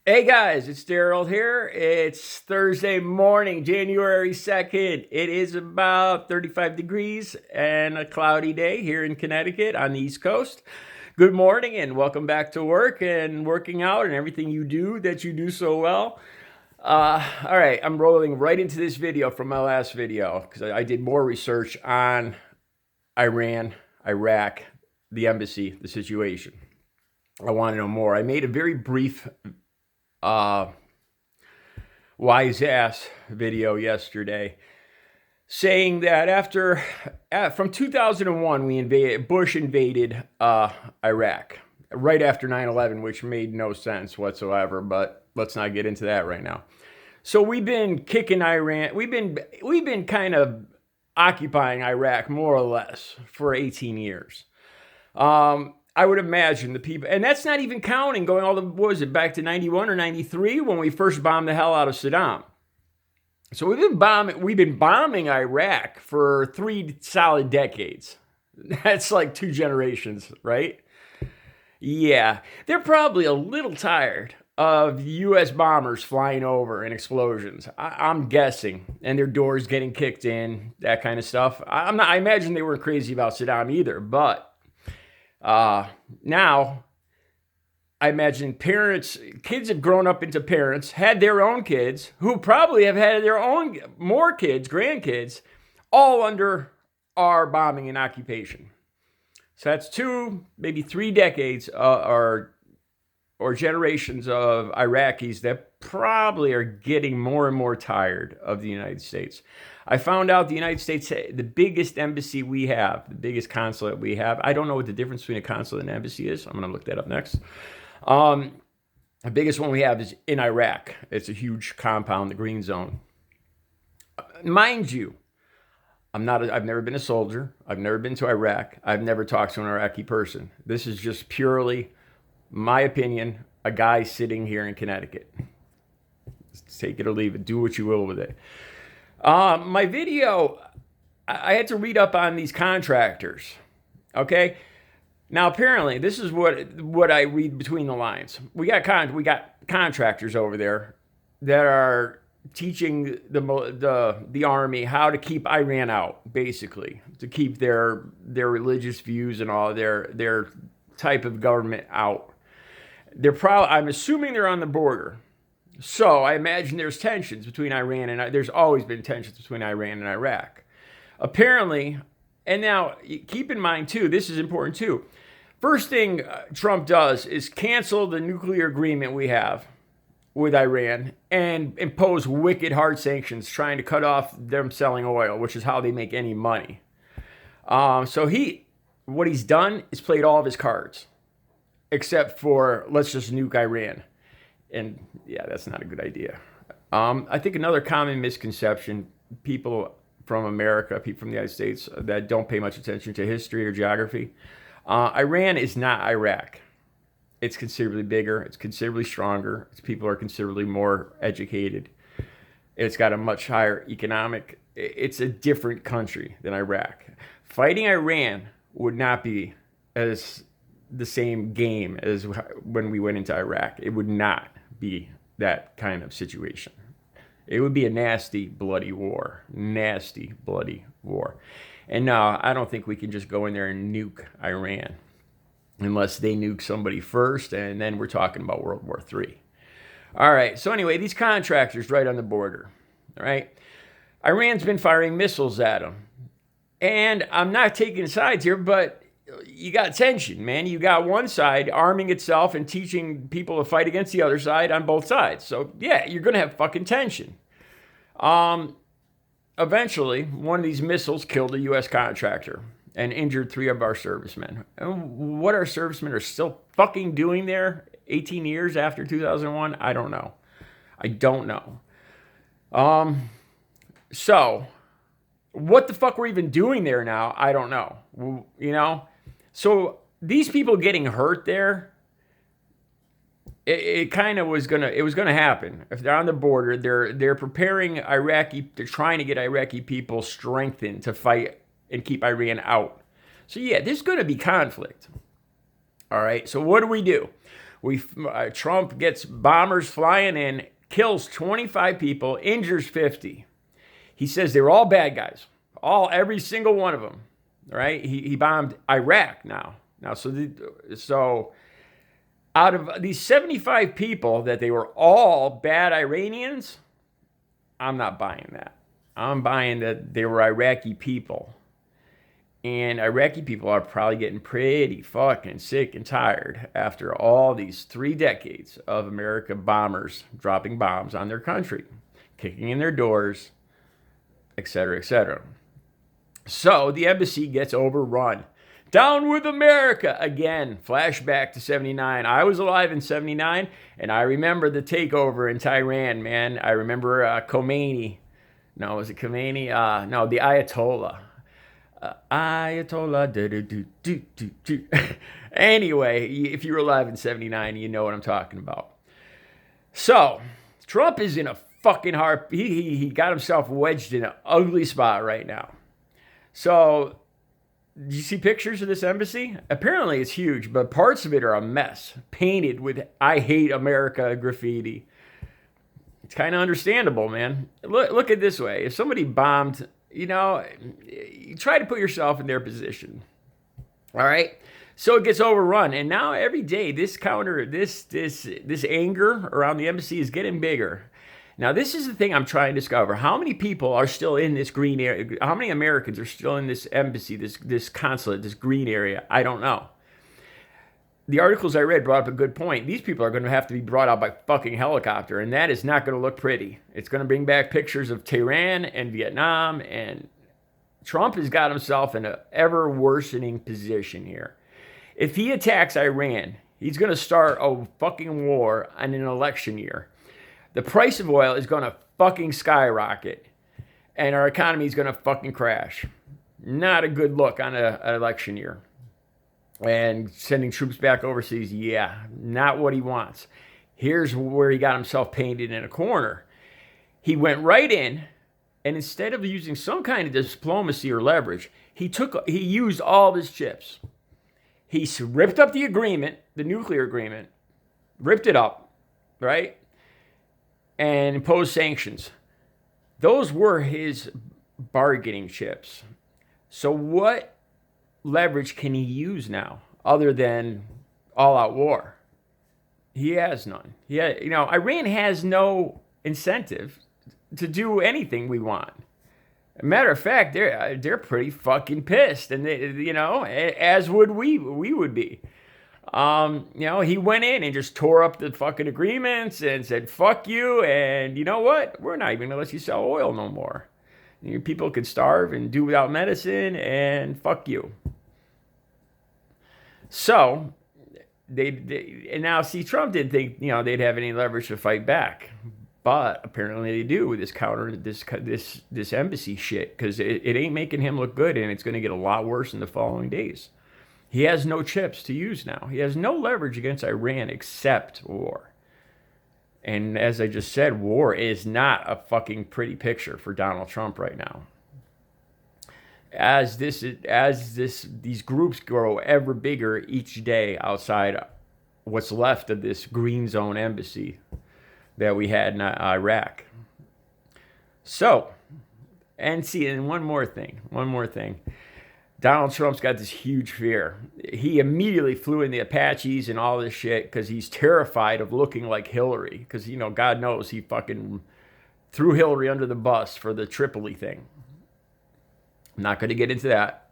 Hey guys, it's Daryl here. It's Thursday morning, January 2nd. It is about 35 degrees and a cloudy day here in Connecticut on the East Coast. Good morning and welcome back to work and working out and everything you do that you do so well. All right, I'm rolling right into this video from my last video because I did more research on Iran, Iraq, the embassy, the situation. I want to know more. I made a very brief wise ass video yesterday saying that from 2001 Bush invaded Iraq right after 9/11, which made no sense whatsoever, but let's not get into that right now. So we've been kicking Iran, we've been kind of occupying Iraq more or less for 18 years. I would imagine the people, and that's not even counting going all the, what was it, back to 91 or 93 when we first bombed the hell out of Saddam. So we've been bombing Iraq for 3 solid decades. That's like 2 generations, right? Yeah, they're probably a little tired of U.S. bombers flying over and explosions. I'm guessing, and their doors getting kicked in, that kind of stuff. I imagine they weren't crazy about Saddam either, but now, I imagine kids have grown up into parents, had their own kids, who probably have had their own more kids, grandkids, all under our bombing and occupation. So that's 2, maybe 3 decades or generations of Iraqis that probably are getting more and more tired of the United States. I found out the United States, the biggest embassy we have, the biggest consulate we have. I don't know what the difference between a consulate and an embassy is. I'm going to look that up next. The biggest one we have is in Iraq. It's a huge compound, the Green Zone. Mind you, I've never been a soldier. I've never been to Iraq. I've never talked to an Iraqi person. This is just purely my opinion, a guy sitting here in Connecticut. Just take it or leave it. Do what you will with it. My video, I had to read up on these contractors. Okay, now apparently this is what I read between the lines. We got contractors over there that are teaching the army how to keep Iran out, basically, to keep their religious views and all their type of government out. I'm assuming they're on the border. So I imagine there's tensions between Iran and there's always been tensions between Iran and Iraq. Apparently, and now keep in mind too, this is important too. First thing Trump does is cancel the nuclear agreement we have with Iran and impose wicked hard sanctions, trying to cut off them selling oil, which is how they make any money. So what he's done is played all of his cards, except for let's just nuke Iran. And yeah, that's not a good idea. I think another common misconception, people from America, people from the United States that don't pay much attention to history or geography, Iran is not Iraq. It's considerably bigger. It's considerably stronger. Its people are considerably more educated. It's got a much higher economic. It's a different country than Iraq. Fighting Iran would not be as the same game as when we went into Iraq. It would not be that kind of situation. It would be a nasty, bloody war. Nasty, bloody war. And no, I don't think we can just go in there and nuke Iran unless they nuke somebody first, and then we're talking about World War III. All right, so anyway, these contractors right on the border, all right? Iran's been firing missiles at them. And I'm not taking sides here, but you got tension, man. You got one side arming itself and teaching people to fight against the other side on both sides. So yeah, you're going to have fucking tension. Eventually, one of these missiles killed a U.S. contractor and injured 3 of our servicemen. And what our servicemen are still fucking doing there 18 years after 2001, I don't know. I don't know. So what the fuck we're even doing there now, I don't know. You know? So these people getting hurt there, it kind of was gonna happen. If they're on the border, they're preparing they're trying to get Iraqi people strengthened to fight and keep Iran out. So yeah, there's gonna be conflict. All right, so what do? Trump gets bombers flying in, kills 25 people, injures 50. He says they were all bad guys, every single one of them. Right? He bombed Iraq now. So out of these 75 people that they were all bad Iranians, I'm not buying that. I'm buying that they were Iraqi people. And Iraqi people are probably getting pretty fucking sick and tired after all these 3 decades of American bombers dropping bombs on their country, kicking in their doors, etc., etc. So the embassy gets overrun. Down with America again. Flashback to 79. I was alive in 79, and I remember the takeover in Tehran, man. I remember Khomeini. No, was it Khomeini? No, the Ayatollah. Ayatollah. Anyway, if you were alive in 79, you know what I'm talking about. So, Trump is in a fucking hard... He got himself wedged in an ugly spot right now. So, do you see pictures of this embassy? Apparently it's huge, but parts of it are a mess. Painted with "I hate America" graffiti. It's kind of understandable, man. Look at it this way. If somebody bombed, you try to put yourself in their position. All right? So it gets overrun. And now every day, this anger around the embassy is getting bigger. Now, this is the thing I'm trying to discover. How many people are still in this green area? How many Americans are still in this embassy, this consulate, this green area? I don't know. The articles I read brought up a good point. These people are going to have to be brought out by fucking helicopter, and that is not going to look pretty. It's going to bring back pictures of Tehran and Vietnam, and Trump has got himself in an ever-worsening position here. If he attacks Iran, he's going to start a fucking war in an election year. The price of oil is going to fucking skyrocket, and our economy is going to fucking crash. Not a good look on an election year. And sending troops back overseas, yeah, not what he wants. Here's where he got himself painted in a corner. He went right in, and instead of using some kind of diplomacy or leverage, he used all of his chips. He ripped up the agreement, the nuclear agreement, ripped it up, right? And imposed sanctions. Those were his bargaining chips. So what leverage can he use now other than all-out war? He has none. Iran has no incentive to do anything we want. Matter of fact, they're pretty fucking pissed, and as would we would be. He went in and just tore up the fucking agreements and said, fuck you. And you know what? We're not even going to let you sell oil no more. People could starve and do without medicine, and fuck you. So, and now, see, Trump didn't think, they'd have any leverage to fight back. But apparently they do with this embassy shit, because it ain't making him look good, and it's going to get a lot worse in the following days. He has no chips to use now. He has no leverage against Iran except war. And as I just said, war is not a fucking pretty picture for Donald Trump right now. As these groups grow ever bigger each day outside what's left of this green zone embassy that we had in Iraq. So, and one more thing. Donald Trump's got this huge fear. He immediately flew in the Apaches and all this shit because he's terrified of looking like Hillary. Because, God knows he fucking threw Hillary under the bus for the Tripoli thing. I'm not going to get into that.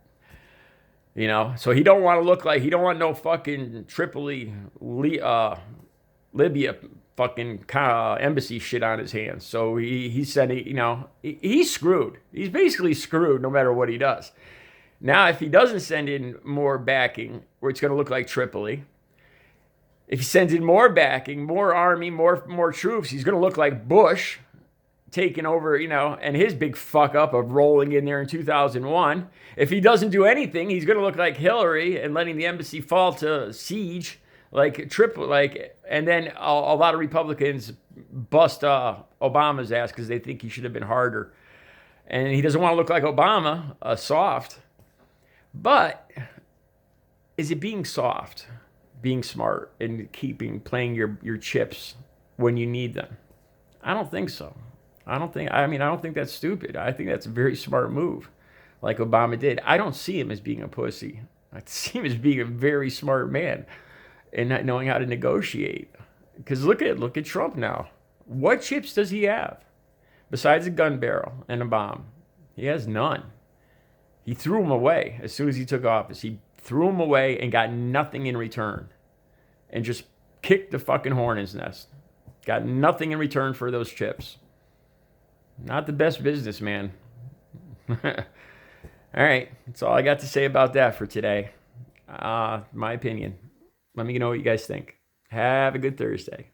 So he don't want no fucking Tripoli, Libya fucking embassy shit on his hands. So he said, he's screwed. He's basically screwed no matter what he does. Now, if he doesn't send in more backing, where it's going to look like Tripoli, if he sends in more backing, more army, more troops, he's going to look like Bush taking over, and his big fuck up of rolling in there in 2001. If he doesn't do anything, he's going to look like Hillary and letting the embassy fall to siege, and then a lot of Republicans bust Obama's ass because they think he should have been harder. And he doesn't want to look like Obama, soft. But is it being soft? being smart and playing your chips when you need them. I don't think so. I don't think that's stupid. I think that's a very smart move, like Obama did. I don't see him as being a pussy. I see him as being a very smart man and not knowing how to negotiate. Because look at Trump now. What chips does he have besides a gun barrel and a bomb? He has none. He threw them away as soon as he took office. He threw them away and got nothing in return, and just kicked the fucking hornet's nest. Got nothing in return for those chips. Not the best business, man. All right, that's all I got to say about that for today. My opinion. Let me know what you guys think. Have a good Thursday.